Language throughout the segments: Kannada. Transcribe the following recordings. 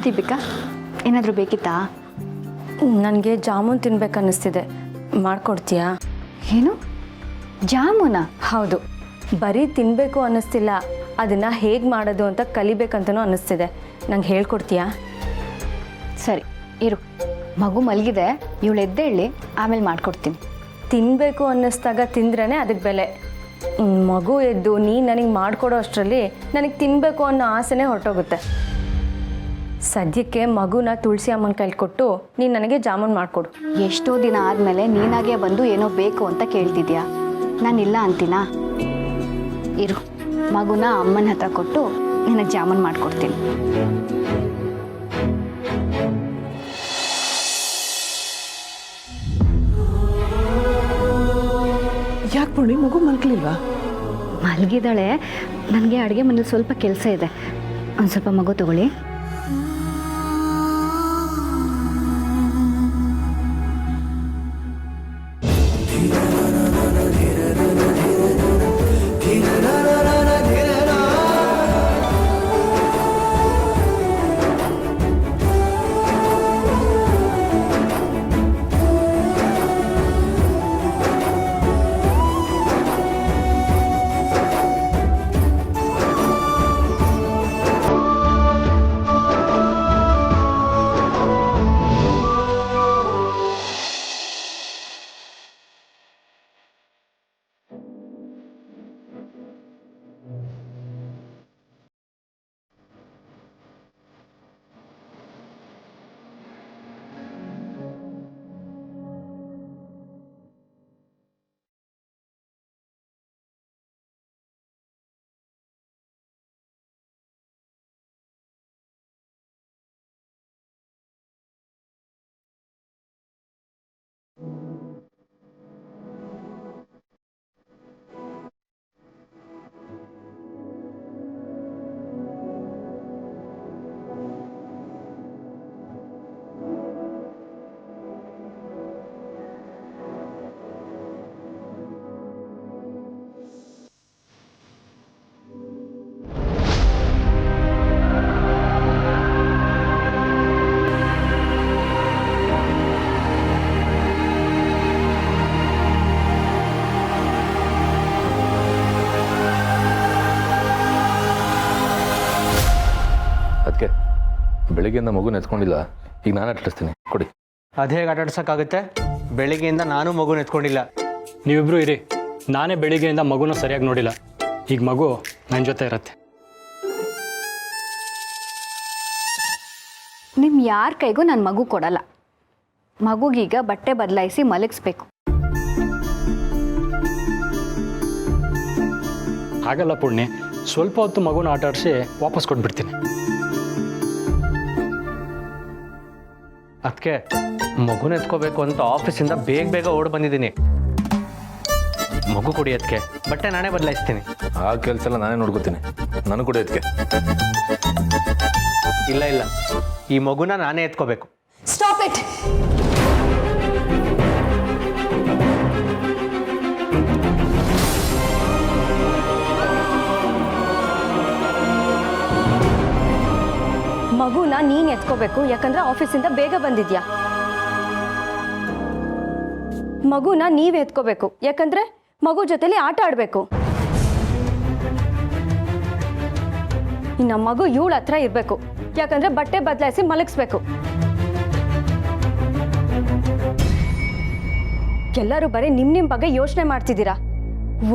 ದೀಪಿಕಾ, ಏನಾದರೂ ಬೇಕಿತ್ತಾ? ನನಗೆ ಜಾಮೂನ್ ತಿನ್ಬೇಕನ್ನಿಸ್ತಿದೆ, ಮಾಡಿಕೊಡ್ತೀಯಾ? ಏನು ಜಾಮೂನಾ? ಹೌದು, ಬರೀ ತಿನ್ನಬೇಕು ಅನ್ನಿಸ್ತಿಲ್ಲ, ಅದನ್ನು ಹೇಗೆ ಮಾಡೋದು ಅಂತ ಕಲಿಬೇಕಂತನೂ ಅನ್ನಿಸ್ತಿದೆ. ನಂಗೆ ಹೇಳ್ಕೊಡ್ತೀಯಾ? ಸರಿ ಇರು, ಮಗು ಮಲಗಿದೆ, ಇವಳು ಎದ್ದೇಳಿ ಆಮೇಲೆ ಮಾಡಿಕೊಡ್ತೀನಿ. ತಿನ್ನಬೇಕು ಅನ್ನಿಸ್ದಾಗ ತಿಂದ್ರೇ ಅದಕ್ಕೆ ಬೆಲೆ. ಮಗು ಎದ್ದು ನೀನು ನನಗೆ ಮಾಡಿಕೊಡೋ ಅಷ್ಟರಲ್ಲಿ ನನಗೆ ತಿನ್ನಬೇಕು ಅನ್ನೋ ಆಸೆನೇ ಹೊರಟೋಗುತ್ತೆ. ಸದ್ಯಕ್ಕೆ ಮಗುನ ತುಳಸಿ ಅಮ್ಮನ ಕೈಲಿ ಕೊಟ್ಟು ನೀನು ನನಗೆ ಜಾಮೂನ್ ಮಾಡಿಕೊಡು. ಎಷ್ಟೋ ದಿನ ಆದಮೇಲೆ ನೀನಾಗೆ ಬಂದು ಏನೋ ಬೇಕು ಅಂತ ಕೇಳ್ತಿದ್ಯಾ, ನಾನಿಲ್ಲ ಅಂತೀನಾ? ಇರು, ಮಗುನ ಅಮ್ಮನ ಹತ್ರ ಕೊಟ್ಟು ನಿನಗೆ ಜಾಮೂನ್ ಮಾಡಿಕೊಡ್ತೀನಿ. ಯಾಕೆ ಪೂರ್ಣಿ, ಮಗು ಮಲ್ಕಲಿಲ್ವಾ? ಮಲಗಿದ್ದಾಳೆ. ನನಗೆ ಅಡುಗೆ ಮನೇಲಿ ಸ್ವಲ್ಪ ಕೆಲಸ ಇದೆ, ಒಂದು ಸ್ವಲ್ಪ ಮಗು ತಗೊಳ್ಳಿ. ಅದಕ್ಕೆ ಬೆಳಿಗ್ಗೆಯಿಂದ ಮಗು ನೆತ್ಕೊಂಡಿಲ್ಲ, ಈಗ ನಾನು ಆಟಾಡಿಸ್ತೀನಿ, ಕೊಡಿ. ಅದು ಹೇಗೆ ಆಟಾಡ್ಸೋಕ್ಕಾಗುತ್ತೆ? ಬೆಳಿಗ್ಗೆಯಿಂದ ನಾನು ಮಗು ನೆತ್ಕೊಂಡಿಲ್ಲ. ನೀವಿಬ್ರು ಇರಿ, ನಾನೇ ಬೆಳಿಗ್ಗೆಯಿಂದ ಮಗುನ ಸರಿಯಾಗಿ ನೋಡಿಲ್ಲ. ಈಗ ಮಗು ನನ್ನ ಜೊತೆ ಇರತ್ತೆ. ನಿಮ್ಮ ಯಾರ ಕೈಗೂ ನಾನು ಮಗು ಕೊಡಲ್ಲ. ಮಗುಗೀಗ ಬಟ್ಟೆ ಬದಲಾಯಿಸಿ ಮಲಗಿಸ್ಬೇಕು. ಹಾಗಲ್ಲ ಪುಣ್ಯ, ಸ್ವಲ್ಪ ಹೊತ್ತು ಮಗುನ ಆಟಾಡಿಸಿ ವಾಪಸ್ ಕೊಟ್ಬಿಡ್ತೀನಿ. ಅದಕ್ಕೆ ಮಗುನ ಎತ್ಕೋಬೇಕು ಅಂತ ಆಫೀಸಿಂದ ಬೇಗ ಬೇಗ ಓಡಿ ಬಂದಿದ್ದೀನಿ. ಮಗು ಕೊಡಿ, ಅದಕ್ಕೆ ಬಟ್ಟೆ ನಾನೇ ಬದಲಾಯಿಸ್ತೀನಿ. ಆ ಕೆಲಸ ಎಲ್ಲ ನಾನೇ ನೋಡ್ಕೋತೀನಿ, ನಾನು ಕೊಡಿ ಅದಕ್ಕೆ. ಇಲ್ಲ ಇಲ್ಲ, ಈ ಮಗುನ ನಾನೇ ಎತ್ಕೋಬೇಕು. Stop it! ಮಗುನ ನೀನು ಎತ್ಕೋಬೇಕು, ಯಾಕಂದ್ರೆ ಆಫೀಸಿಂದ ಬೇಗ ಬಂದಿದ್ಯಾ. ಮಗುನ ನೀವೇ ಎತ್ಕೋಬೇಕು, ಯಾಕಂದ್ರೆ ಮಗು ಜೊತೆಲಿ ಆಟ ಆಡಬೇಕು. ಇನ್ನು ಮಗು ಇವಳ ಹತ್ರ ಇರಬೇಕು, ಯಾಕಂದ್ರೆ ಬಟ್ಟೆ ಬದಲಾಯಿಸಿ ಮಲಗಿಸ್ಬೇಕು. ಎಲ್ಲರೂ ಬರೀ ನಿಮ್ಮ ಬಗ್ಗೆ ಯೋಚನೆ ಮಾಡ್ತಿದ್ದೀರಾ,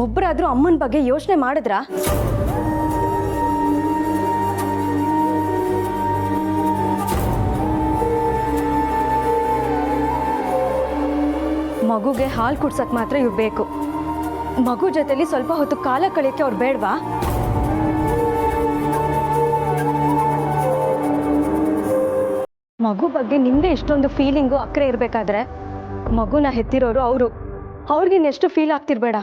ಒಬ್ಬರಾದ್ರೂ ಅಮ್ಮನ ಬಗ್ಗೆ ಯೋಚನೆ ಮಾಡಿದ್ರಾ? ಮಗುಗೆ ಹಾಲು ಕುಡ್ಸಕ್ ಮಾತ್ರ ಇವ್ರು ಬೇಕು. ಮಗು ಜೊತೆಲಿ ಸ್ವಲ್ಪ ಹೊತ್ತು ಕಾಲ ಕಳೆಯಕ್ಕೆ ಅವ್ರು ಬೇಡವಾ? ಮಗು ಬಗ್ಗೆ ನಿಮ್ದೇ ಇಷ್ಟೊಂದು ಫೀಲಿಂಗು ಅಕ್ಕರೆ ಇರಬೇಕಾದ್ರೆ ಮಗುನ ಹೆತ್ತಿರೋರು ಅವ್ರಿಗಿನ್ನೆಷ್ಟು ಫೀಲ್ ಆಗ್ತಿರ್ಬೇಡ.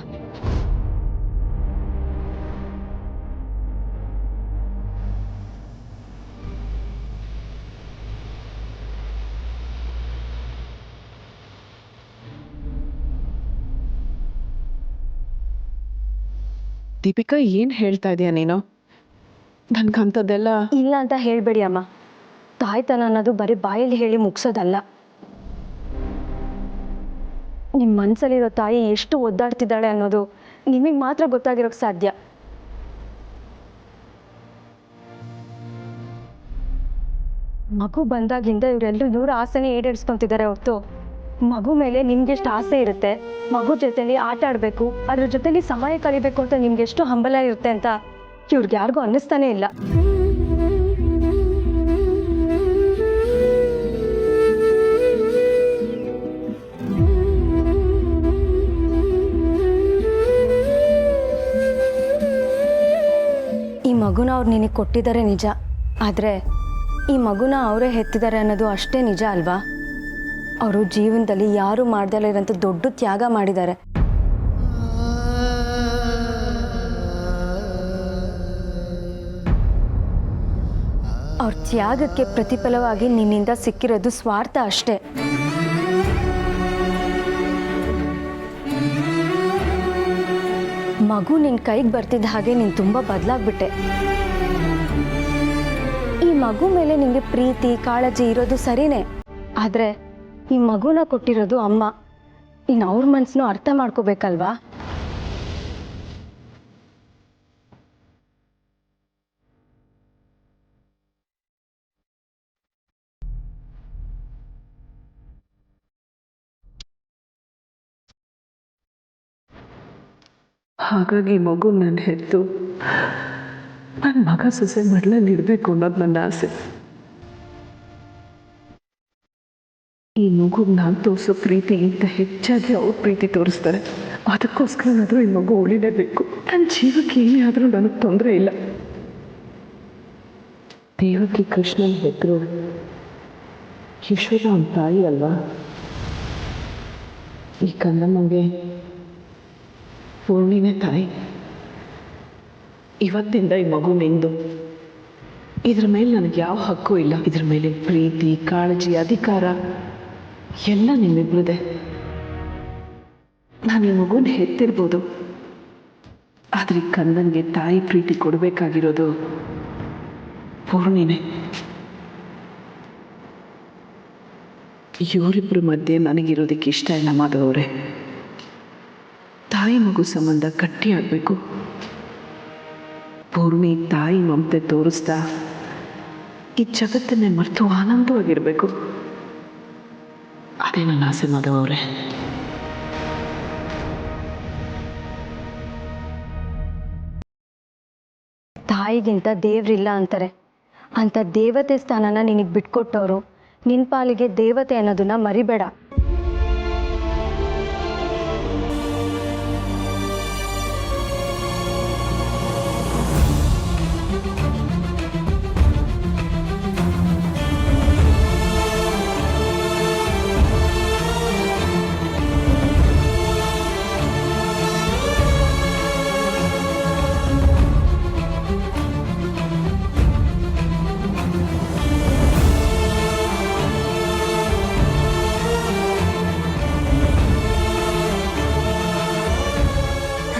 ದೀಪಿಕಾ, ಏನು ಹೇಳ್ತಾ ಇದೀಯ ನೀನು? ನನ್ಗಂಥದ್ದೆಲ್ಲ ಇಲ್ಲ ಅಂತ ಹೇಳ್ಬೇಡಿ ಅಮ್ಮ. ತಾಯ್ತನ ಅನ್ನೋದು ಬರೀ ಬಾಯಲ್ಲಿ ಹೇಳಿ ಮುಗಿಸೋದಲ್ಲ. ನಿಮ್ಮ ಮನಸ್ಸಲ್ಲಿರೋ ತಾಯಿ ಎಷ್ಟು ಒದ್ದಾಡ್ತಿದ್ದಾಳೆ ಅನ್ನೋದು ನಿಮಗೆ ಮಾತ್ರ ಗೊತ್ತಾಗಿರೋಕ್ಕೆ ಸಾಧ್ಯ. ಮಗು ಬಂದಾಗಿಂದ ಇವರೆಲ್ಲರೂ ಇವ್ರ ಆಸೆನೇ ಈಡೇರಿಸ್ಕೊಂತಿದ್ದಾರೆ ಹೊರತು ಮಗು ಮೇಲೆ ನಿಮ್ಗೆಷ್ಟು ಆಸೆ ಇರುತ್ತೆ, ಮಗು ಜೊತೆಲಿ ಆಟ ಆಡಬೇಕು, ಅದ್ರ ಜೊತೆಲಿ ಸಮಯ ಕಳಿಬೇಕು ಅಂತ ನಿಮ್ಗೆ ಎಷ್ಟು ಹಂಬಲ ಇರುತ್ತೆ ಅಂತ ಇವ್ರಿಗೆ ಯಾರಿಗೂ ಅನ್ನಿಸ್ತಾನೆ ಇಲ್ಲ. ಈ ಮಗುನ ಅವ್ರು ನಿನಗೆ ಕೊಟ್ಟಿದ್ದಾರೆ ನಿಜ, ಆದರೆ ಈ ಮಗುನ ಅವರೇ ಹೆತ್ತಿದ್ದಾರೆ ಅನ್ನೋದು ಅಷ್ಟೇ ನಿಜ ಅಲ್ವಾ? ಅವರು ಜೀವನದಲ್ಲಿ ಯಾರು ಮಾಡ್ದಲೇ ಇರೋಂಥ ದೊಡ್ಡ ತ್ಯಾಗ ಮಾಡಿದ್ದಾರೆ. ಅವ್ರ ತ್ಯಾಗಕ್ಕೆ ಪ್ರತಿಫಲವಾಗಿ ನಿನ್ನಿಂದ ಸಿಕ್ಕಿರೋದು ಸ್ವಾರ್ಥ ಅಷ್ಟೇ. ಮಗು ನಿನ್ನ ಕೈಗೆ ಬರ್ತಿದ್ದ ಹಾಗೆ ನೀನು ತುಂಬ ಬದಲಾಗ್ಬಿಟ್ಟೆ. ಈ ಮಗು ಮೇಲೆ ನಿಂಗೆ ಪ್ರೀತಿ ಕಾಳಜಿ ಇರೋದು ಸರಿನೇ, ಆದರೆ ಈ ಮಗುನ ಕೊಟ್ಟಿರೋದು ಅಮ್ಮ. ಇನ್ನು ಅವ್ರ ಮನಸ್ಸನ್ನು ಅರ್ಥ ಮಾಡ್ಕೋಬೇಕಲ್ವಾ? ಹಾಗಾಗಿ ಮಗು ನನ್ನ ಹೆತ್ತು ನನ್ನ ಮಗ ಸೊಸೆ ಮಡ್ಲಲ್ಲಿ ಇಡಬೇಕು ಅನ್ನೋದು ನನ್ನ ಆಸೆ. ಈ ಮಗುಗೆ ನಾನು ತೋರಿಸೋ ಪ್ರೀತಿಗಿಂತ ಹೆಚ್ಚಾಗಿ ಅವ್ರ ಪ್ರೀತಿ ತೋರಿಸ್ತಾರೆ. ಅದಕ್ಕೋಸ್ಕರನಾದರೂ ಈ ಮಗು ಉಳಿಲೇಬೇಕು. ನನ್ನ ಜೀವಕ್ಕೆ ಏನೇ ಆದರೂ ನನಗೆ ತೊಂದರೆ ಇಲ್ಲ. ದೇವಕಿ ಕೃಷ್ಣನ ಹೆತ್ತರು ಯಶೋಧ ಅವನ ತಾಯಿ ಅಲ್ವಾ? ಈ ಕನ್ನಮ್ಮಗೆ ಪೂರ್ಣಿನೇ ತಾಯಿ. ಇವತ್ತಿಂದ ಈ ಮಗು ನಿಂದು. ಇದ್ರ ಮೇಲೆ ನನಗೆ ಯಾವ ಹಕ್ಕು ಇಲ್ಲ. ಇದ್ರ ಮೇಲೆ ಪ್ರೀತಿ ಕಾಳಜಿ ಅಧಿಕಾರ ಎಲ್ಲ ನಿಮ್ಮಿಬ್ರದೆ. ನಾನು ಈ ಮಗುನ ಹೆತ್ತಿರ್ಬೋದು, ಆದರೆ ಈ ಕಂದನ್ಗೆ ತಾಯಿ ಪ್ರೀತಿ ಕೊಡಬೇಕಾಗಿರೋದು ಪೂರ್ಣಿನೇ. ಇವರಿಬ್ಬರ ಮಧ್ಯೆ ನನಗಿರೋದಕ್ಕೆ ಇಷ್ಟ ಇಲ್ಲ ಮಾಧವರೇ. ತಾಯಿ ಮಗು ಸಂಬಂಧ ಗಟ್ಟಿಯಾಗಬೇಕು. ಪೂರ್ಣಿ ತಾಯಿ ಮಮತೆ ತೋರಿಸ್ತಾ ಈ ಜಗತ್ತನ್ನೇ ಮರೆತು ಆನಂದವಾಗಿರಬೇಕು. ಅದೇ ನನ್ನ ಆಸೆ ಮಾಧವರೇ. ತಾಯಿಗಿಂತ ದೇವ್ರಿಲ್ಲ ಅಂತಾರೆ. ಅಂಥ ದೇವತೆ ಸ್ಥಾನನ ನಿನಗೆ ಬಿಟ್ಕೊಟ್ಟವರು ನಿನ್ನ ಪಾಲಿಗೆ ದೇವತೆ ಅನ್ನೋದನ್ನ ಮರಿಬೇಡ.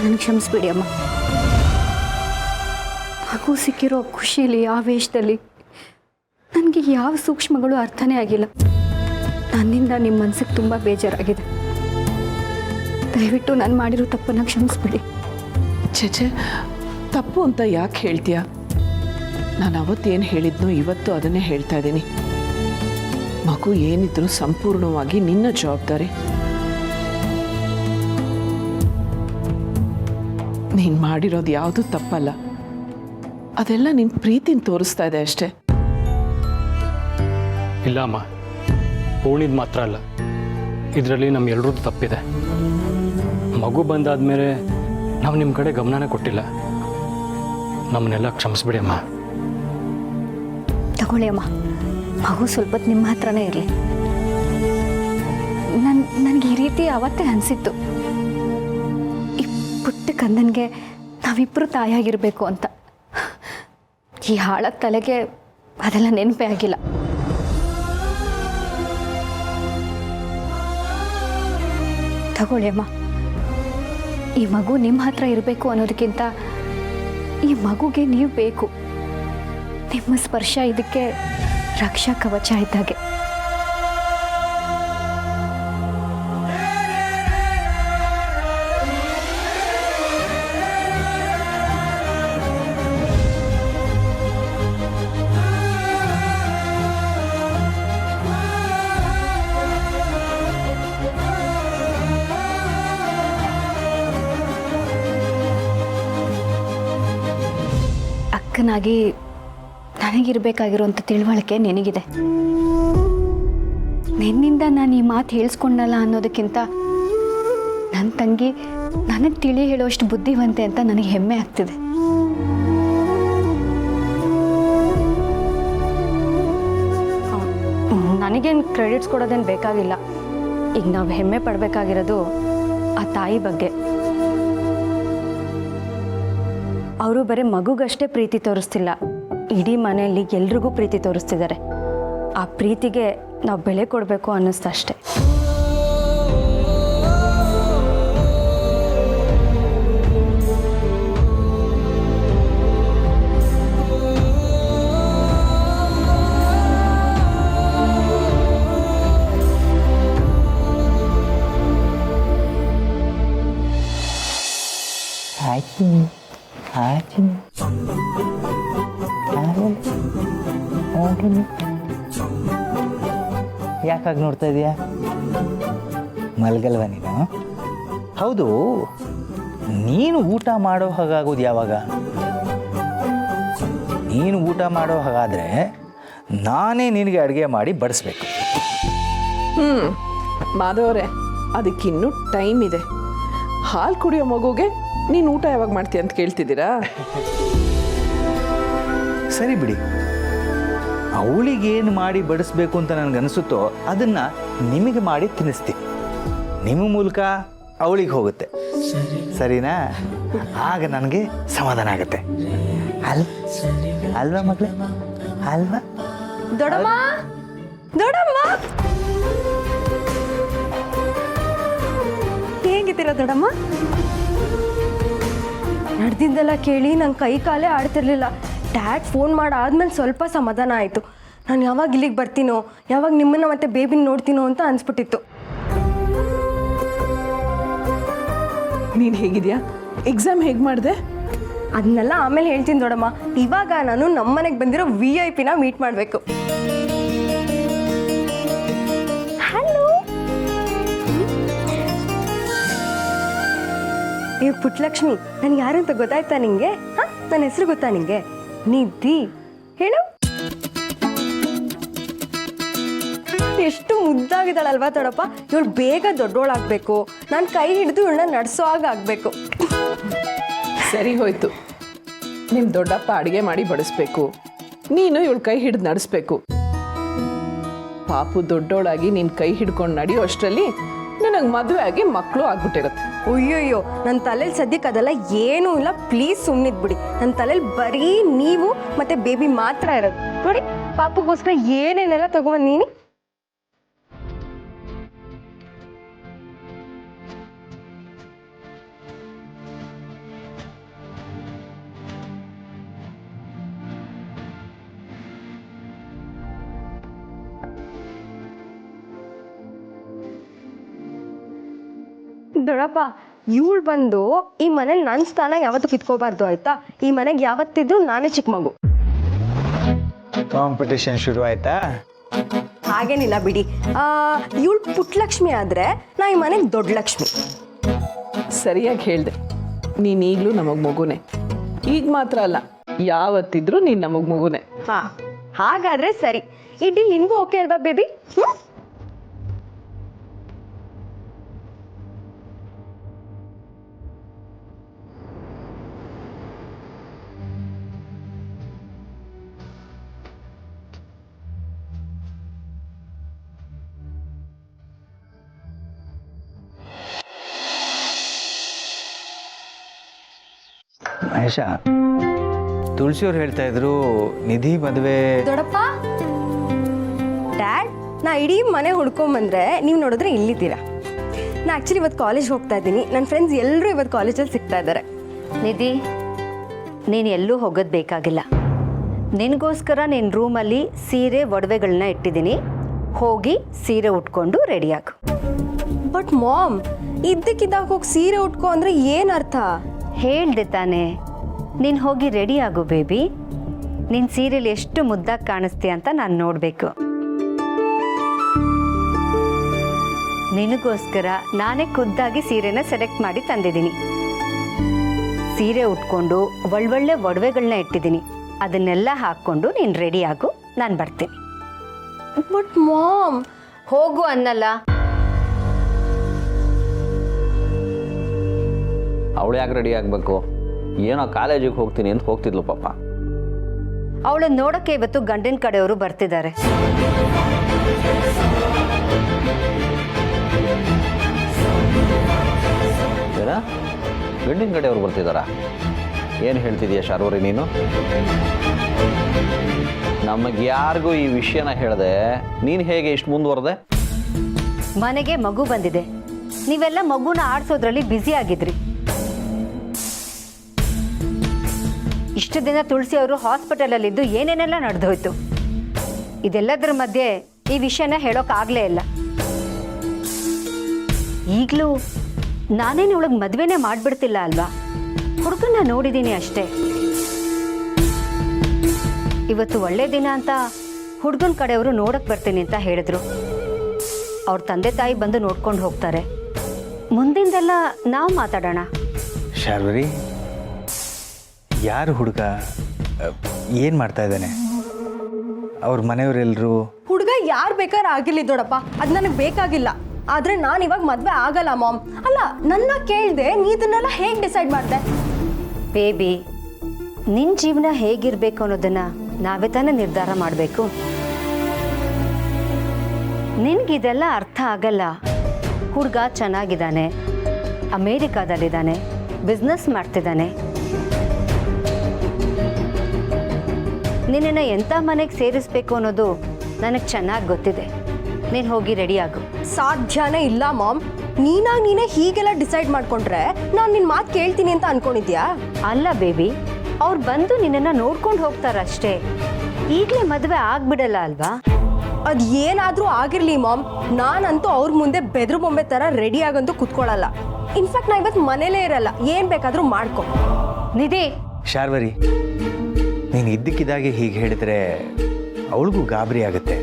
ನನಗೆ ಕ್ಷಮಿಸ್ಬಿಡಿ ಅಮ್ಮ. ಮಗು ಸಿಕ್ಕಿರೋ ಖುಷಿಯಲ್ಲಿ ಆವೇಶದಲ್ಲಿ ನನಗೆ ಯಾವ ಸೂಕ್ಷ್ಮಗಳು ಅರ್ಥನೇ ಆಗಿಲ್ಲ. ನನ್ನಿಂದ ನಿಮ್ಮ ಮನಸ್ಸಿಗೆ ತುಂಬ ಬೇಜಾರಾಗಿದೆ. ದಯವಿಟ್ಟು ನಾನು ಮಾಡಿರೋ ತಪ್ಪನ್ನು ಕ್ಷಮಿಸ್ಬಿಡಿ. ಚೇಚೆ, ತಪ್ಪು ಅಂತ ಯಾಕೆ ಹೇಳ್ತೀಯ? ನಾನು ಅವತ್ತೇನು ಹೇಳಿದ್ನೋ ಇವತ್ತು ಅದನ್ನೇ ಹೇಳ್ತಾ ಇದ್ದೀನಿ. ಮಗು ಏನಿದ್ರು ಸಂಪೂರ್ಣವಾಗಿ ನಿನ್ನ ಜವಾಬ್ದಾರಿ. ನೀನು ಮಾಡಿರೋದು ಯಾವುದೂ ತಪ್ಪಲ್ಲ. ಅದೆಲ್ಲ ನಿನ್ನ ಪ್ರೀತಿನ ತೋರಿಸ್ತಾ ಇದೆ ಅಷ್ಟೇ. ಇಲ್ಲ ಅಮ್ಮ, ಪೂರ್ಣಿದ್ ಮಾತ್ರ ಅಲ್ಲ, ಇದರಲ್ಲಿ ನಮ್ಮ ಎಲ್ರದ್ದು ತಪ್ಪಿದೆ. ಮಗು ಬಂದಾದ್ಮೇಲೆ ನಾವು ನಿಮ್ಮ ಕಡೆ ಗಮನನೇ ಕೊಟ್ಟಿಲ್ಲ. ನಮ್ಮನ್ನೆಲ್ಲ ಕ್ಷಮಿಸ್ಬಿಡಿ ಅಮ್ಮ. ತಗೊಳ್ಳಿ ಅಮ್ಮ, ಮಗು ಸ್ವಲ್ಪ ಹೊತ್ತು ನಿಮ್ಮ ಹತ್ರನೇ ಇರಲಿ. ನನಗೆ ಈ ರೀತಿ ಅವತ್ತೇ ಅನಿಸಿತ್ತು, ಈ ಪುಟ್ಟ ಕಂದನಿಗೆ ನಾವಿಬ್ಬರು ತಾಯಾಗಿರಬೇಕು ಅಂತ. ಈ ಹಾಳದ ತಲೆಗೆ ಅದೆಲ್ಲ ನೆನಪೇ ಆಗಿಲ್ಲ. ತಗೊಳ್ಳಿ ಅಮ್ಮ, ಈ ಮಗು ನಿಮ್ಮ ಹತ್ರ ಇರಬೇಕು ಅನ್ನೋದಕ್ಕಿಂತ ಈ ಮಗುಗೆ ನೀವು ಬೇಕು. ನಿಮ್ಮ ಸ್ಪರ್ಶ ಇದಕ್ಕೆ ರಕ್ಷಾ ಕವಚ ಇದ್ದಾಗೆ. ಅಕ್ಕನಾಗಿ ನನಗಿರಬೇಕಾಗಿರುವಂಥ ತಿಳುವಳಿಕೆ ನಿನಗಿದೆ. ನಿನ್ನಿಂದ ನಾನು ಈ ಮಾತು ಹೇಳಿಸ್ಕೊಂಡಲ್ಲ ಅನ್ನೋದಕ್ಕಿಂತ ನನ್ನ ತಂಗಿ ನನಗೆ ತಿಳಿ ಹೇಳೋಷ್ಟು ಬುದ್ಧಿವಂತೆ ಅಂತ ನನಗೆ ಹೆಮ್ಮೆ ಆಗ್ತಿದೆ. ನನಗೇನು ಕ್ರೆಡಿಟ್ಸ್ ಕೊಡೋದೇನು ಬೇಕಾಗಿಲ್ಲ. ಈಗ ನಾವು ಹೆಮ್ಮೆ ಪಡಬೇಕಾಗಿರೋದು ಆ ತಾಯಿ ಬಗ್ಗೆ. ಅವರು ಬರೀ ಮಗುಗಷ್ಟೇ ಪ್ರೀತಿ ತೋರಿಸ್ತಿಲ್ಲ, ಇಡೀ ಮನೆಯಲ್ಲಿ ಎಲ್ರಿಗೂ ಪ್ರೀತಿ ತೋರಿಸ್ತಿದ್ದಾರೆ. ಆ ಪ್ರೀತಿಗೆ ನಾವು ಬೆಲೆ ಕೊಡಬೇಕು ಅನ್ನಿಸ್ತಷ್ಟೆ. ಯಾಕಾಗಿ ನೋಡ್ತಾ ಇದೀಯಾ? ಮಲ್ಗಲ್ವ ನೀನು? ಹೌದು, ನೀನು ಊಟ ಮಾಡೋ ಹಾಗಾಗೋದು ಯಾವಾಗ? ನೀನು ಊಟ ಮಾಡೋ ಹಾಗಾದರೆ ನಾನೇ ನಿನಗೆ ಅಡುಗೆ ಮಾಡಿ ಬಡಿಸ್ಬೇಕು. ಮಾಧವರೇ, ಅದಕ್ಕಿನ್ನೂ ಟೈಮ್ ಇದೆ. ಹಾಲು ಕುಡಿಯೋ ಮಗುಗೆ ನೀನು ಊಟ ಯಾವಾಗ ಮಾಡ್ತೀಯ ಅಂತ ಕೇಳ್ತಿದ್ದೀರಾ? ಸರಿ ಬಿಡಿ, ಅವಳಿಗೇನು ಮಾಡಿ ಬಡಿಸ್ಬೇಕು ಅಂತ ನನಗನ್ನಿಸುತ್ತೋ ಅದನ್ನು ನಿಮಗೆ ಮಾಡಿ ತಿನ್ನಿಸ್ತೀನಿ. ನಿಮ್ಮ ಮೂಲಕ ಅವಳಿಗೆ ಹೋಗುತ್ತೆ, ಸರಿನಾ? ಆಗ ನನಗೆ ಸಮಾಧಾನ ಆಗುತ್ತೆ. ಅಲ್ವಾ ಮಗಳೇ? ಅಲ್ವಾ? ದೊಡ್ಡಮ್ಮ, ದೊಡ್ಡಮ್ಮ, ಹೇಗಿದ್ದೀರಾ ದೊಡ್ಡಮ್ಮ? ನಡೆದಿದ್ದೆಲ್ಲ ಕೇಳಿ ನಂಗೆ ಕೈ ಕಾಲೇ ಆಡ್ತಿರ್ಲಿಲ್ಲ. ಡ್ಯಾಡ್ ಫೋನ್ ಮಾಡಾದ್ಮೇಲೆ ಸ್ವಲ್ಪ ಸಮಾಧಾನ ಆಯಿತು. ನಾನು ಯಾವಾಗ ಇಲ್ಲಿಗೆ ಬರ್ತೀನೋ, ಯಾವಾಗ ನಿಮ್ಮನ್ನು ಮತ್ತೆ ಬೇಬಿನ ನೋಡ್ತೀನೋ ಅಂತ ಅನಿಸ್ಬಿಟ್ಟಿತ್ತು. ನೀನು ಹೇಗಿದ್ಯಾ? ಎಕ್ಸಾಮ್ ಹೇಗೆ ಮಾಡಿದೆ? ಅದನ್ನೆಲ್ಲ ಆಮೇಲೆ ಹೇಳ್ತೀನಿ ದೊಡ್ಡಮ್ಮ. ಇವಾಗ ನಾನು ನಮ್ಮನೆಗೆ ಬಂದಿರೋ VIP ನ ಮೀಟ್ ಮಾಡಬೇಕು. ಹಲೋ, ಏ ಪುಟ್ಟಲಕ್ಷ್ಮಿ, ನನಗೆ ಯಾರು ಅಂತ ಗೊತ್ತಾಯ್ತಾ ನಿಂಗೆ? ಹಾಂ, ನನ್ನ ಹೆಸರು ಗೊತ್ತಾ ನಿಂಗೆ? ನಿಧಿ. ಹೇಳು. ಎಷ್ಟು ಮುದ್ದಾಗಿದ್ದಾಳಲ್ವಾ ದೊಡ್ಡಪ್ಪ? ಇವಳು ಬೇಗ ದೊಡ್ಡೋಳಾಗಬೇಕು, ನಾನು ಕೈ ಹಿಡಿದು ಇವಳನ್ನ ನಡೆಸೋ ಹಾಗೆ ಆಗಬೇಕು. ಸರಿ ಹೋಯ್ತು, ನಿಮ್ಮ ದೊಡ್ಡಪ್ಪ ಅಡುಗೆ ಮಾಡಿ ಬಡಿಸ್ಬೇಕು, ನೀನು ಇವಳು ಕೈ ಹಿಡಿದು ನಡೆಸ್ಬೇಕು. ಪಾಪು ದೊಡ್ಡೋಳಾಗಿ ನೀನು ಕೈ ಹಿಡ್ಕೊಂಡು ನಡೆಯೋ ಅಷ್ಟರಲ್ಲಿ ನನಗೆ ಮದುವೆ ಆಗಿ ಮಕ್ಕಳು ಆಗ್ಬಿಟ್ಟಿರುತ್ತೆ. ಅಯ್ಯೋಯ್ಯೋ, ನನ್ನ ತಲೆಯಲ್ಲಿ ಸದ್ಯಕ್ಕೆ ಅದೆಲ್ಲ ಏನೂ ಇಲ್ಲ. ಪ್ಲೀಸ್ ಸುಮ್ಮನಿದ್ಬಿಡಿ. ನನ್ನ ತಲೆಯಲ್ಲಿ ಬರೀ ನೀವು ಮತ್ತೆ ಬೇಬಿ ಮಾತ್ರ ಇರೋದು. ನೋಡಿ, ಪಾಪಗೋಸ್ಕರ ಏನೇನೆಲ್ಲ ತಗೊಂಡ್ ನೀನು. ದೊಡ್ಡಪ್ಪ, ಇವಳು ಬಂದು ಈ ಮನೇಲಿ ನನ್ನ ಸ್ಥಾನ ಯಾವತ್ತೂ ಕಿತ್ಕೋಬಾರ್ದು, ಆಯ್ತಾ? ಈ ಮನೆಗೆ ಯಾವತ್ತಿದ್ರು ನಾನೇ ಚಿಕ್ಕ ಮಗು. ಕಾಂಪಿಟೇಷನ್ ಶುರು ಆಯ್ತಾ? ಹಾಗೇನಿಲ್ಲ ಬಿಡಿ. ಇವಳು ಪುಟ್ಟಲಕ್ಷ್ಮಿ ಆದರೆ ನಾ ಈ ಮನೆಗೆ ದೊಡ್ಡ ಲಕ್ಷ್ಮಿ. ಸರಿಯಾಗಿ ಹೇಳಿದೆ, ನೀನು ಈಗಲೂ ನಮಗೆ ಮಗುನೇ. ಈಗ ಮಾತ್ರ ಅಲ್ಲ, ಯಾವತ್ತಿದ್ರೂ ನೀನು ನಮಗೆ ಮಗುನೇ. ಹಾಂ, ಹಾಗಾದರೆ ಸರಿ. ಈ ಡೀಲ್ ನಿನಗೂ ಓಕೆ ಅಲ್ವಾ ಬೇಬಿ? ಮಹೇಶ, ತುಳಸಿಯವ್ರು ಹೇಳ್ತಾ ಇದ್ರು ನಿಧಿ ಮದುವೆ. ದೊಡ್ಡಪ್ಪ, ಡ್ಯಾಡ್, ನಾ ಇಡೀ ಮನೆ ಹುಡ್ಕೊಂಬಂದ್ರೆ ನೀವು ನೋಡಿದ್ರೆ ಇಲ್ಲಿದ್ದೀರಾ. ನಾ ಆ್ಯಕ್ಚುಲಿ ಇವತ್ತು ಕಾಲೇಜ್ ಹೋಗ್ತಾ ಇದ್ದೀನಿ. ನನ್ನ ಫ್ರೆಂಡ್ಸ್ ಎಲ್ಲರೂ ಇವತ್ತು ಕಾಲೇಜಲ್ಲಿ ಸಿಗ್ತಾ ಇದ್ದಾರೆ. ನಿಧಿ, ನೀನು ಎಲ್ಲೂ ಹೋಗೋದು ಬೇಕಾಗಿಲ್ಲ. ನಿನಗೋಸ್ಕರ ನಿನ್ನ ರೂಮಲ್ಲಿ ಸೀರೆ ಒಡವೆಗಳನ್ನ ಇಟ್ಟಿದ್ದೀನಿ. ಹೋಗಿ ಸೀರೆ ಉಟ್ಕೊಂಡು ರೆಡಿಯಾಗು. ಬಟ್ ಮಾಮ್, ಇದ್ದಕ್ಕಿದ್ದಾಗ ಹೋಗಿ ಸೀರೆ ಉಟ್ಕೋ ಅಂದರೆ ಏನು ಅರ್ಥ? ಹೇಳ್ದೆ ತಾನೆ, ನೀನು ಹೋಗಿ ರೆಡಿ ಆಗು ಬೇಬಿ. ನಿನ್ನ ಸೀರೆಲಿ ಎಷ್ಟು ಮುದ್ದಾಗಿ ಕಾಣಿಸ್ತೀಯ ಅಂತ ನಾನು ನೋಡಬೇಕು. ನಿನಗೋಸ್ಕರ ನಾನೇ ಖುದ್ದಾಗಿ ಸೀರೆನ ಸೆಲೆಕ್ಟ್ ಮಾಡಿ ತಂದಿದ್ದೀನಿ. ಸೀರೆ ಉಟ್ಕೊಂಡು ಒಳ್ಳೊಳ್ಳೆ ಒಡವೆಗಳನ್ನ ಇಟ್ಟಿದ್ದೀನಿ. ಅದನ್ನೆಲ್ಲ ಹಾಕ್ಕೊಂಡು ನೀನು ರೆಡಿ ಆಗು, ನಾನು ಬರ್ತೀನಿ. ಬಟ್ ಮಾಮ್, ಹೋಗು ಅನ್ನಲ್ಲ. ಅವಳು ಯಾಕೆ ರೆಡಿ ಆಗಬೇಕು? ಏನೋ ಕಾಲೇಜಿಗೆ ಹೋಗ್ತೀನಿ ಅಂತ ಹೋಗ್ತಿದ್ಲು ಪಾಪ. ಅವಳನ್ನ ನೋಡೋಕ್ಕೆ ಇವತ್ತು ಗಂಡಿನ ಕಡೆಯವರು ಬರ್ತಿದ್ದಾರೆ. ಏನ ಗಂಡಿನ ಕಡೆಯವ್ರು ಬರ್ತಿದ್ದಾರಾ? ಏನು ಹೇಳ್ತಿದೀಯ ಶಾರ್ವರಿ ನೀನು? ನಮಗೆ ಯಾರಿಗೂ ಈ ವಿಷಯನ ಹೇಳಿದೆ, ನೀನು ಹೇಗೆ ಇಷ್ಟು ಮುಂದುವರೆದೆ? ಮನೆಗೆ ಮಗು ಬಂದಿದೆ. ನೀವೆಲ್ಲ ಮಗುನ ಆಡ್ಸೋದ್ರಲ್ಲಿ ಬ್ಯುಸಿ ಆಗಿದ್ರಿ. ಇಷ್ಟು ದಿನ ತುಳಸಿ ಅವರು ಹಾಸ್ಪಿಟಲಲ್ಲಿದ್ದು ಏನೇನೆಲ್ಲ ನಡೆದೋಯ್ತು. ಇದೆಲ್ಲದರ ಮಧ್ಯೆ ಈ ವಿಷಯನ ಹೇಳೋಕ್ಕಾಗಲೇ ಇಲ್ಲ. ಈಗಲೂ ನಾನೇನು ಅವಳಿಗೆ ಮದುವೆನೇ ಮಾಡಿಬಿಡ್ತಿಲ್ಲ ಅಲ್ವಾ? ಹುಡುಗನ್ನ ನೋಡಿದ್ದೀನಿ ಅಷ್ಟೇ. ಇವತ್ತು ಒಳ್ಳೆ ದಿನ ಅಂತ ಹುಡುಗನ ಕಡೆಯವರು ನೋಡಕ್ಕೆ ಬರ್ತೀನಿ ಅಂತ ಹೇಳಿದ್ರು. ಅವ್ರ ತಂದೆ ತಾಯಿ ಬಂದು ನೋಡ್ಕೊಂಡು ಹೋಗ್ತಾರೆ. ಮುಂದಿಂದೆಲ್ಲ ನಾವು ಮಾತಾಡೋಣ. ಶಾರ್ವರಿ, ಯಾರು ಹುಡುಗ? ಏನು ಮಾಡ್ತಾ ಇದ್ದಾನೆ? ಅವ್ರ ಮನೆಯವರೆಲ್ಲರೂ? ಹುಡುಗ ಯಾರು ಬೇಕಾದ್ರೆ ಆಗಿರ್ಲಿ ದೊಡ್ಡಪ್ಪ, ಅದು ನನಗೆ ಬೇಕಾಗಿಲ್ಲ. ಆದರೆ ನಾನು ಇವಾಗ ಮದುವೆ ಆಗಲ್ಲ ಮಾಮ್. ಅಲ್ಲ, ನನ್ನ ಕೇಳಿದೆ, ನೀ ಇದನ್ನೆಲ್ಲ ಹೇಗೆ ಡಿಸೈಡ್ ಮಾಡಿದೆ? ಬೇಬಿ, ನಿನ್ನ ಜೀವನ ಹೇಗಿರಬೇಕು ಅನ್ನೋದನ್ನು ನಾವೇ ತಾನೇ ನಿರ್ಧಾರ ಮಾಡಬೇಕು. ನಿನಗಿದೆಲ್ಲ ಅರ್ಥ ಆಗಲ್ಲ. ಹುಡುಗ ಚೆನ್ನಾಗಿದ್ದಾನೆ, ಅಮೇರಿಕಾದಲ್ಲಿದ್ದಾನೆ, ಬಿಸ್ನೆಸ್ ಮಾಡ್ತಿದ್ದಾನೆ. ನಿನ್ನನ್ನು ಎಂಥ ಮನೆಗೆ ಸೇರಿಸ್ಬೇಕು ಅನ್ನೋದು ನನಗೆ ಚೆನ್ನಾಗಿ ಗೊತ್ತಿದೆ. ನೀನು ಹೋಗಿ ರೆಡಿ ಆಗು. ಸಾಧ್ಯನೇ ಇಲ್ಲ ಮಾಮ್. ನೀನೇ ಹೀಗೆಲ್ಲ ಡಿಸೈಡ್ ಮಾಡ್ಕೊಂಡ್ರೆ ನಾನು ನಿನ್ನ ಮಾತು ಕೇಳ್ತೀನಿ ಅಂತ ಅನ್ಕೊಂಡಿದ್ಯಾ? ಅಲ್ಲ ಬೇಬಿ, ಅವ್ರು ಬಂದು ನಿನ್ನನ್ನು ನೋಡ್ಕೊಂಡು ಹೋಗ್ತಾರಷ್ಟೇ. ಈಗಲೇ ಮದುವೆ ಆಗ್ಬಿಡಲ್ಲ ಅಲ್ವಾ? ಅದು ಏನಾದರೂ ಆಗಿರಲಿ ಮಾಮ್, ನಾನಂತೂ ಅವ್ರ ಮುಂದೆ ಬೆದ್ರು ಬೊಂಬೆ ಥರ ರೆಡಿ ಆಗಂತೂ ಕುತ್ಕೊಳ್ಳಲ್ಲ. ಇನ್ಫ್ಯಾಕ್ಟ್ ನಾ ಇವತ್ತು ಮನೇಲೇ ಇರಲ್ಲ, ಏನು ಬೇಕಾದರೂ ಮಾಡ್ಕೊ. ನಿಧಿ, ಶಾರ್ವರಿ, ನೀನು ಇದ್ದಕ್ಕಿದ್ದಾಗೆ ಹೀಗೆ ಹೇಳಿದರೆ ಅವಳಿಗೂ ಗಾಬರಿ ಆಗುತ್ತೆ.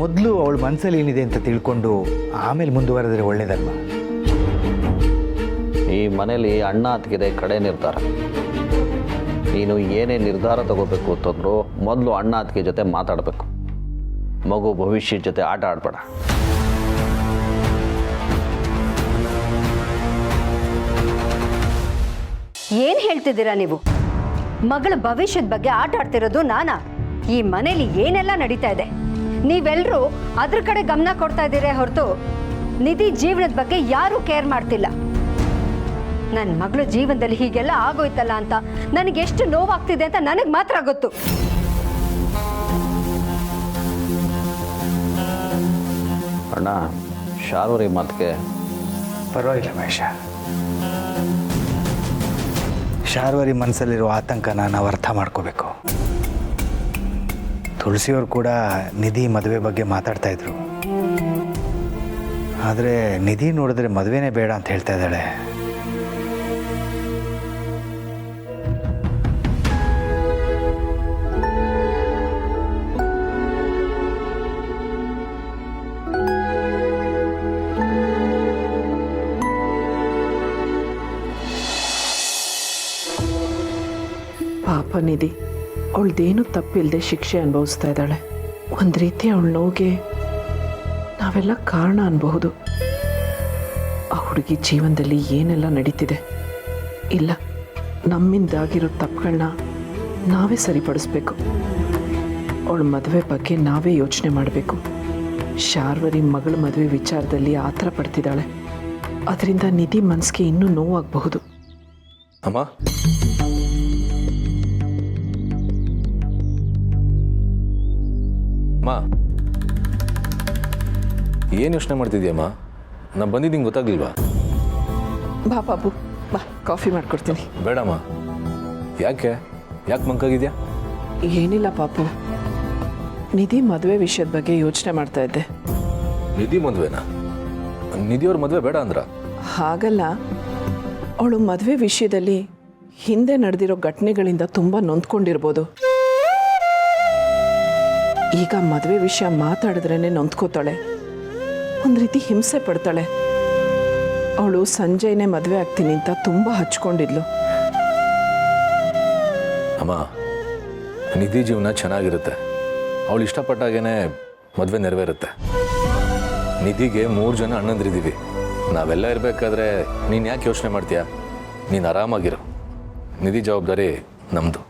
ಮೊದಲು ಅವಳ ಮನಸ್ಸಲ್ಲಿ ಏನಿದೆ ಅಂತ ತಿಳ್ಕೊಂಡು ಆಮೇಲೆ ಮುಂದುವರೆದ್ರೆ ಒಳ್ಳೇದಲ್ವಾ? ಈ ಮನೇಲಿ ಅಣ್ಣ ಅತ್ತಿಗೆ ಕಡೆ ನಿರ್ಧಾರ. ನೀನು ಏನೇ ನಿರ್ಧಾರ ತಗೋಬೇಕು ಅಂತಂದ್ರು ಮೊದಲು ಅಣ್ಣ ಅತ್ತಿಗೆ ಜೊತೆ ಮಾತಾಡಬೇಕು. ಮಗು ಭವಿಷ್ಯದ ಜೊತೆ ಆಟ ಆಡಬೇಡ. ಏನು ಹೇಳ್ತಿದ್ದೀರಾ ನೀವು? ಮಗಳ ಭವಿಷ್ಯದ ಬಗ್ಗೆ ಆಟ ಆಡ್ತಿರೋದು ನಾನಾ? ಈ ಮನೇಲಿ ಏನೆಲ್ಲ ನಡೀತಾ ಇದೆ, ನೀವೆಲ್ಲರೂ ಅದ್ರ ಕಡೆ ಗಮನ ಕೊಡ್ತಾ ಇದ್ದೀರೇ ಹೊರತು ನಿಧಿ ಜೀವನದ ಬಗ್ಗೆ ಯಾರೂ ಕೇರ್ ಮಾಡ್ತಿಲ್ಲ. ನನ್ನ ಮಗಳ ಜೀವನದಲ್ಲಿ ಹೀಗೆಲ್ಲ ಆಗೋಯ್ತಲ್ಲ ಅಂತ ನನಗೆ ಎಷ್ಟು ನೋವಾಗ್ತಿದೆ ಅಂತ ನನಗೆ ಮಾತ್ರ ಗೊತ್ತು. ಅಣ್ಣ, ಶಾರ್ವರಿ ಮಾತಿಗೆ ಪರವಾಗಿಲ್ಲ ಮಹೇಶ. ಶಾರ್ವರಿ ಮನಸ್ಸಲ್ಲಿರೋ ಆತಂಕನ ನಾವು ಅರ್ಥ ಮಾಡ್ಕೋಬೇಕು. ತುಳಸಿಯವರು ಕೂಡ ನಿಧಿ ಮದುವೆ ಬಗ್ಗೆ ಮಾತಾಡ್ತಾ ಇದ್ರು. ಆದರೆ ನಿಧಿ ನೋಡಿದ್ರೆ ಮದುವೆನೇ ಬೇಡ ಅಂತ ಹೇಳ್ತಾ ಇದ್ದಾಳೆ. ಪಾಪ ನಿಧಿ, ಅವಳದೇನು ತಪ್ಪಿಲ್ಲದೆ ಶಿಕ್ಷೆ ಅನುಭವಿಸ್ತಾ ಇದ್ದಾಳೆ. ಒಂದು ರೀತಿ ಅವಳ ನೋವಿಗೆ ನಾವೆಲ್ಲ ಕಾರಣ ಅನ್ಬಹುದು. ಆ ಹುಡುಗಿ ಜೀವನದಲ್ಲಿ ಏನೆಲ್ಲ ನಡೀತಿದೆ, ಇಲ್ಲ ನಮ್ಮಿಂದಾಗಿರೋ ತಪ್ಪುಗಳನ್ನ ನಾವೇ ಸರಿಪಡಿಸ್ಬೇಕು. ಅವಳ ಮದುವೆ ಬಗ್ಗೆ ನಾವೇ ಯೋಚನೆ ಮಾಡಬೇಕು. ಶಾರ್ವರಿ ಮಗಳ ಮದುವೆ ವಿಚಾರದಲ್ಲಿ ಆತರ ಪಡ್ತಿದ್ದಾಳೆ. ಅದರಿಂದ ನಿಧಿ ಮನಸ್ಸಿಗೆ ಇನ್ನೂ ನೋವಾಗಬಹುದು. ಅಮ್ಮ, ಅಮ್ಮ, ಏನು ಯೋಚನೆ ಮಾಡ್ತಿದ್ಯಮ್ಮ? ನಾನು ಬಂದಿದ್ದೀನಿ ಗೊತ್ತಾಗ್ಲಿಲ್ವಾ? ಬಾ ಬಾಬು, ಬಾ ಕಾಫಿ ಮಾಡ್ಕೊಡ್ತೀನಿ. ಬೇಡಮ್ಮ. ಯಾಕೆ? ಯಾಕೆ ಮಂಕಾಗಿದ್ಯಾ? ಏನಿಲ್ಲ ಪಾಪು, ನಿಧಿ ಮದುವೆ ವಿಷಯದ ಬಗ್ಗೆ ಯೋಚನೆ ಮಾಡ್ತಾ ಇದ್ದೆ. ನಿಧಿ ಮದುವೆನಾ? ನಿಧಿಯವ್ರ ಮದುವೆ ಬೇಡ ಅಂದ್ರ? ಹಾಗಲ್ಲ, ಅವಳು ಮದುವೆ ವಿಷಯದಲ್ಲಿ ಹಿಂದೆ ನಡೆದಿರೋ ಘಟನೆಗಳಿಂದ ತುಂಬ ನೊಂದ್ಕೊಂಡಿರ್ಬೋದು. ಈಗ ಮದುವೆ ವಿಷಯ ಮಾತಾಡಿದ್ರೇ ನೊಂದ್ಕೋತಾಳೆ, ಒಂದು ರೀತಿ ಹಿಂಸೆ ಪಡ್ತಾಳೆ. ಅವಳು ಸಂಜೆನೇ ಮದುವೆ ಆಗ್ತೀನಿ ಅಂತ ತುಂಬ ಹಚ್ಕೊಂಡಿದ್ಲು. ಅಮ್ಮ, ನಿಧಿ ಜೀವನ ಚೆನ್ನಾಗಿರುತ್ತೆ. ಅವಳು ಇಷ್ಟಪಟ್ಟಾಗೇನೆ ಮದುವೆ ನೆರವೇರುತ್ತೆ. ನಿಧಿಗೆ 3 ಜನ ಅಣ್ಣಂದಿರಿದ್ದೀವಿ. ನಾವೆಲ್ಲ ಇರಬೇಕಾದ್ರೆ ನೀನು ಯಾಕೆ ಯೋಚನೆ ಮಾಡ್ತೀಯಾ? ನೀನು ಆರಾಮಾಗಿರು. ನಿಧಿ ಜವಾಬ್ದಾರಿ ನಮ್ಮದು.